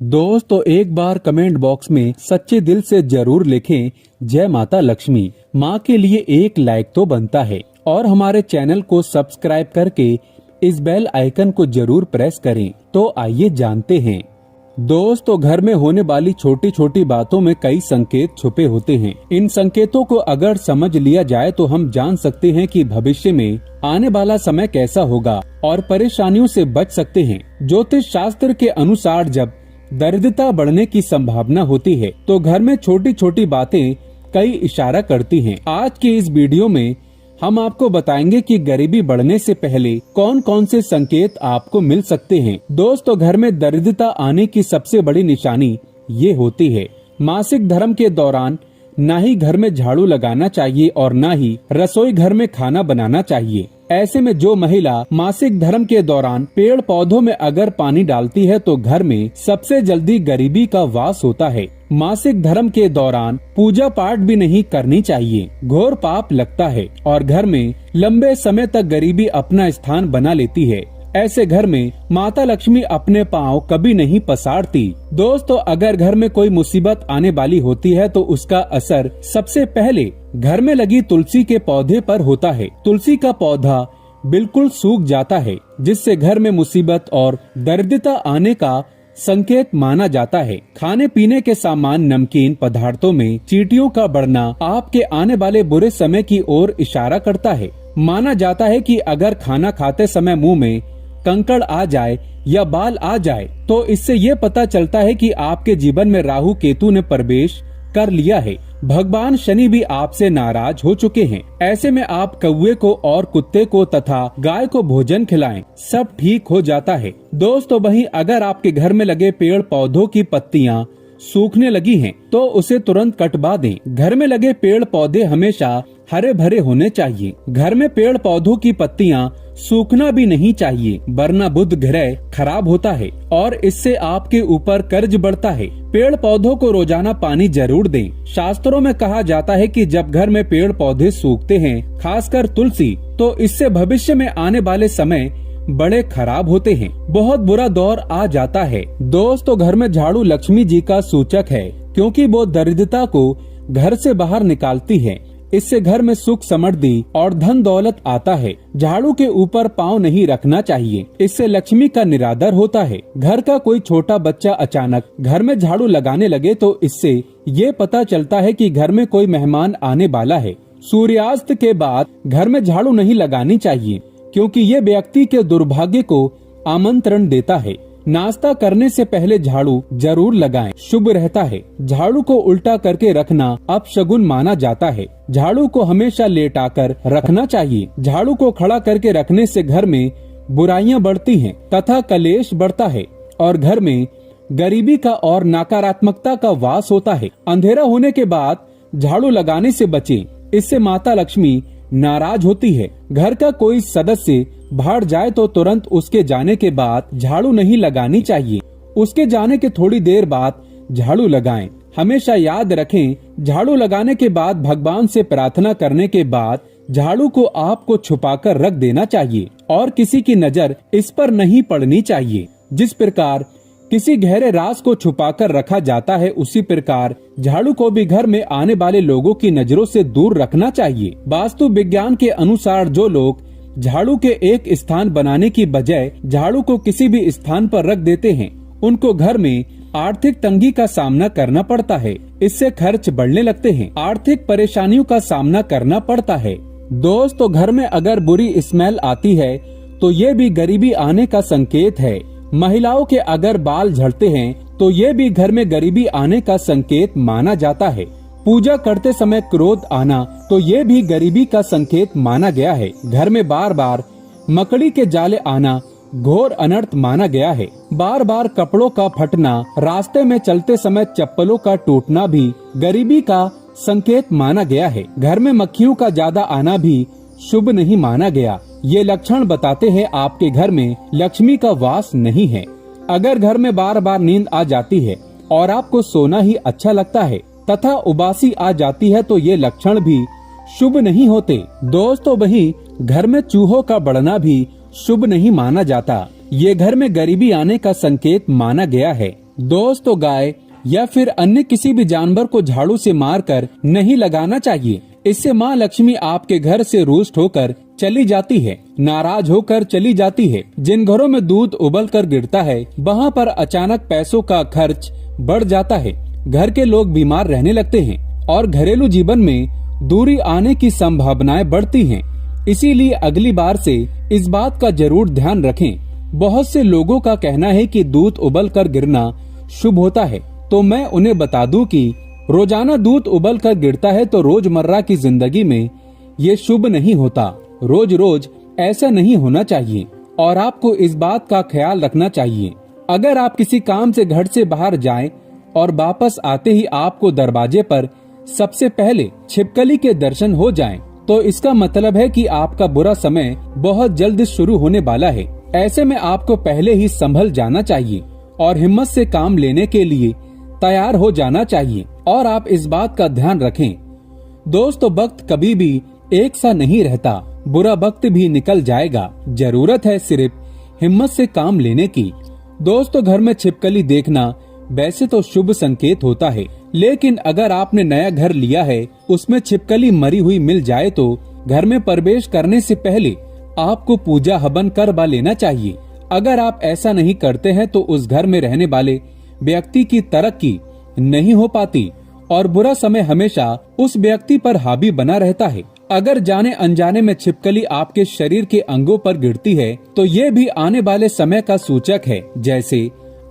दोस्तों एक बार comment box में सच्चे दिल से जरूर लिखें जय माता लक्ष्मी। माँ के लिए एक लाइक तो बनता है और हमारे चैनल को सब्सक्राइब करके इस बेल आइकन को जरूर प्रेस करें। तो आइए जानते हैं। दोस्तों घर में होने वाली छोटी छोटी बातों में कई संकेत छुपे होते हैं। इन संकेतों को अगर समझ लिया जाए तो हम जान सकते हैं कि भविष्य में आने वाला समय कैसा होगा और परेशानियों से बच सकते हैं। ज्योतिष शास्त्र के अनुसार जब दरिद्रता बढ़ने की संभावना होती है तो घर में छोटी छोटी बातें कई इशारा करती हैं। आज की इस वीडियो में हम आपको बताएंगे कि गरीबी बढ़ने से पहले कौन कौन से संकेत आपको मिल सकते हैं। दोस्तों घर में दरिद्रता आने की सबसे बड़ी निशानी ये होती है। मासिक धर्म के दौरान न ही घर में झाड़ू लगाना चाहिए और न ही रसोई घर में खाना बनाना चाहिए। ऐसे में जो महिला मासिक धर्म के दौरान पेड़ पौधों में अगर पानी डालती है तो घर में सबसे जल्दी गरीबी का वास होता है। मासिक धर्म के दौरान पूजा पाठ भी नहीं करनी चाहिए, घोर पाप लगता है और घर में लंबे समय तक गरीबी अपना स्थान बना लेती है। ऐसे घर में माता लक्ष्मी अपने पांव कभी नहीं पसारती। दोस्तों अगर घर में कोई मुसीबत आने वाली होती है तो उसका असर सबसे पहले घर में लगी तुलसी के पौधे पर होता है। तुलसी का पौधा बिल्कुल सूख जाता है जिससे घर में मुसीबत और दरिद्रता आने का संकेत माना जाता है। खाने पीने के सामान नमकीन पदार्थों में चींटियों का बढ़ना आपके आने वाले बुरे समय की ओर इशारा करता है। माना जाता है कि अगर खाना खाते समय मुंह में कंकड़ आ जाए या बाल आ जाए तो इससे ये पता चलता है कि आपके जीवन में राहु केतु ने प्रवेश कर लिया है। भगवान शनि भी आपसे नाराज हो चुके हैं। ऐसे में आप कौवे को और कुत्ते को तथा गाय को भोजन खिलाएं, सब ठीक हो जाता है। दोस्तों वहीं अगर आपके घर में लगे पेड़ पौधों की पत्तियां सूखने लगी हैं, तो उसे तुरंत कटवा दें। घर में लगे पेड़ पौधे हमेशा हरे भरे होने चाहिए। घर में पेड़ पौधों की पत्तियां सूखना भी नहीं चाहिए, वरना बुध ग्रह खराब होता है और इससे आपके ऊपर कर्ज बढ़ता है। पेड़ पौधों को रोजाना पानी जरूर दें। शास्त्रों में कहा जाता है कि जब घर में पेड़ पौधे सूखते हैं, खासकर तुलसी, तो इससे भविष्य में आने वाले समय बड़े खराब होते हैं, बहुत बुरा दौर आ जाता है। दोस्तों घर में झाड़ू लक्ष्मी जी का सूचक है क्योंकि वो दरिद्रता को घर से बाहर निकालती है। इससे घर में सुख समृद्धि और धन दौलत आता है। झाड़ू के ऊपर पाँव नहीं रखना चाहिए, इससे लक्ष्मी का निरादर होता है। घर का कोई छोटा बच्चा अचानक घर में झाड़ू लगाने लगे तो इससे ये पता चलता है कि घर में कोई मेहमान आने वाला है। सूर्यास्त के बाद घर में झाड़ू नहीं लगानी चाहिए क्योंकि ये व्यक्ति के दुर्भाग्य को आमंत्रण देता है। नाश्ता करने से पहले झाड़ू जरूर लगाएं, शुभ रहता है। झाड़ू को उल्टा करके रखना अपशगुन माना जाता है। झाड़ू को हमेशा लेटाकर रखना चाहिए। झाड़ू को खड़ा करके रखने से घर में बुराइयां बढ़ती हैं तथा कलेश बढ़ता है और घर में गरीबी का और नकारात्मकता का वास होता है। अंधेरा होने के बाद झाड़ू लगाने से बचें, इससे माता लक्ष्मी नाराज होती है। घर का कोई सदस्य बाहर जाए तो तुरंत उसके जाने के बाद झाड़ू नहीं लगानी चाहिए, उसके जाने के थोड़ी देर बाद झाड़ू लगाएं। हमेशा याद रखें, झाड़ू लगाने के बाद भगवान से प्रार्थना करने के बाद झाड़ू को आपको छुपाकर रख देना चाहिए और किसी की नजर इस पर नहीं पड़नी चाहिए। जिस प्रकार किसी गहरे राज को छुपाकर रखा जाता है, उसी प्रकार झाड़ू को भी घर में आने वाले लोगों की नजरों से दूर रखना चाहिए। वास्तु विज्ञान के अनुसार जो लोग झाड़ू के एक स्थान बनाने की बजाय झाड़ू को किसी भी स्थान पर रख देते हैं, उनको घर में आर्थिक तंगी का सामना करना पड़ता है। इससे खर्च बढ़ने लगते हैं, आर्थिक परेशानियों का सामना करना पड़ता है। दोस्तों घर में अगर बुरी स्मेल आती है तो ये भी गरीबी आने का संकेत है। महिलाओं के अगर बाल झड़ते हैं तो ये भी घर में गरीबी आने का संकेत माना जाता है। पूजा करते समय क्रोध आना तो ये भी गरीबी का संकेत माना गया है। घर में बार बार मकड़ी के जाले आना घोर अनर्थ माना गया है। बार बार कपड़ों का फटना, रास्ते में चलते समय चप्पलों का टूटना भी गरीबी का संकेत माना गया है। घर में मक्खियों का ज्यादा आना भी शुभ नहीं माना गया। ये लक्षण बताते हैं आपके घर में लक्ष्मी का वास नहीं है। अगर घर में बार बार नींद आ जाती है और आपको सोना ही अच्छा लगता है तथा उबासी आ जाती है तो ये लक्षण भी शुभ नहीं होते। दोस्तों वहीं घर में चूहों का बढ़ना भी शुभ नहीं माना जाता। ये घर में गरीबी आने का संकेत माना गया है। दोस्तों गाय या फिर अन्य किसी भी जानवर को झाड़ू से मारकर नहीं लगाना चाहिए। इससे माँ लक्ष्मी आपके घर से रुष्ट होकर चली जाती है, नाराज होकर चली जाती है। जिन घरों में दूध उबल कर गिरता है वहाँ पर अचानक पैसों का खर्च बढ़ जाता है, घर के लोग बीमार रहने लगते हैं और घरेलू जीवन में दूरी आने की संभावनाएं बढ़ती हैं। इसीलिए अगली बार से इस बात का जरूर ध्यान रखें। बहुत से लोगों का कहना है कि दूध उबल कर गिरना शुभ होता है, तो मैं उन्हें बता दूं कि रोजाना दूध उबल कर गिरता है तो रोजमर्रा की जिंदगी में ये शुभ नहीं होता। रोज रोज ऐसा नहीं होना चाहिए और आपको इस बात का ख्याल रखना चाहिए। अगर आप किसी काम से घर से बाहर जाएं और वापस आते ही आपको दरवाजे पर सबसे पहले छिपकली के दर्शन हो जाएं, तो इसका मतलब है कि आपका बुरा समय बहुत जल्द शुरू होने वाला है। ऐसे में आपको पहले ही संभल जाना चाहिए और हिम्मत से काम लेने के लिए तैयार हो जाना चाहिए। और आप इस बात का ध्यान रखें दोस्तों, वक्त कभी भी एक सा नहीं रहता, बुरा वक्त भी निकल जाएगा। जरूरत है सिर्फ हिम्मत से काम लेने की। दोस्तों, घर में छिपकली देखना वैसे तो शुभ संकेत होता है, लेकिन अगर आपने नया घर लिया है, उसमें छिपकली मरी हुई मिल जाए तो घर में प्रवेश करने से पहले आपको पूजा हवन करवा लेना चाहिए। अगर आप ऐसा नहीं करते हैं तो उस घर में रहने वाले व्यक्ति की तरक्की नहीं हो पाती और बुरा समय हमेशा उस व्यक्ति पर हावी बना रहता है। अगर जाने अनजाने में छिपकली आपके शरीर के अंगों पर गिरती है तो ये भी आने वाले समय का सूचक है। जैसे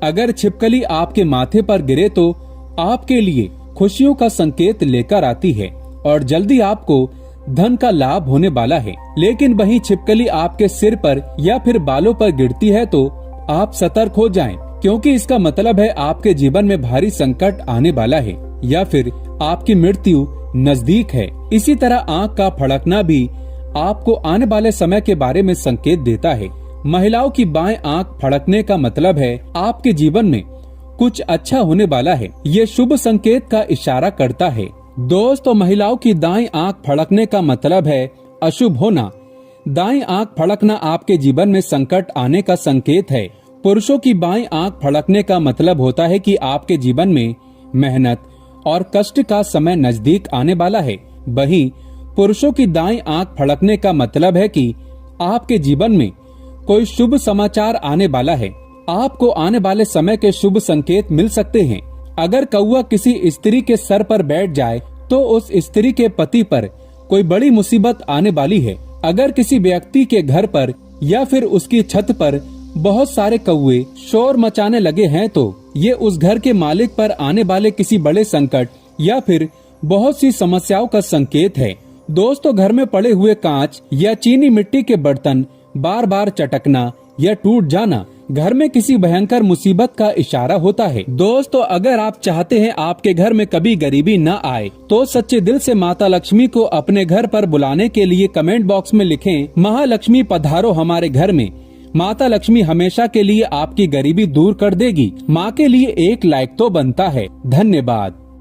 अगर छिपकली आपके माथे पर गिरे तो आपके लिए खुशियों का संकेत लेकर आती है और जल्दी आपको धन का लाभ होने वाला है। लेकिन वही छिपकली आपके सिर पर या फिर बालों पर गिरती है तो आप सतर्क हो जाएं, क्योंकि इसका मतलब है आपके जीवन में भारी संकट आने वाला है या फिर आपकी मृत्यु नजदीक है। इसी तरह आंख का फड़कना भी आपको आने वाले समय के बारे में संकेत देता है। महिलाओं की बाएं आंख फड़कने का मतलब है आपके जीवन में कुछ अच्छा होने वाला है। ये शुभ संकेत का इशारा करता है। दोस्तों, महिलाओं की दाईं आंख फड़कने का मतलब है अशुभ होना। दाईं आंख फड़कना आपके जीवन में संकट आने का संकेत है। पुरुषों की बाईं आंख फड़कने का मतलब होता है कि आपके जीवन में मेहनत और कष्ट का समय नजदीक आने वाला है। वहीं पुरुषों की दाईं आंख फड़कने का मतलब है कि आपके जीवन में कोई शुभ समाचार आने वाला है। आपको आने वाले समय के शुभ संकेत मिल सकते हैं। अगर कौवा किसी स्त्री के सर पर बैठ जाए तो उस स्त्री के पति पर कोई बड़ी मुसीबत आने वाली है। अगर किसी व्यक्ति के घर पर या फिर उसकी छत पर बहुत सारे कौवे शोर मचाने लगे हैं तो ये उस घर के मालिक पर आने वाले किसी बड़े संकट या फिर बहुत सी समस्याओं का संकेत है। दोस्तों, घर में पड़े हुए कांच या चीनी मिट्टी के बर्तन बार बार चटकना या टूट जाना घर में किसी भयंकर मुसीबत का इशारा होता है। दोस्तों, अगर आप चाहते हैं आपके घर में कभी गरीबी न आए तो सच्चे दिल से माता लक्ष्मी को अपने घर पर बुलाने के लिए कमेंट बॉक्स में लिखें, महालक्ष्मी पधारो हमारे घर में। माता लक्ष्मी हमेशा के लिए आपकी गरीबी दूर कर देगी। माँ के लिए एक लाइक तो बनता है। धन्यवाद।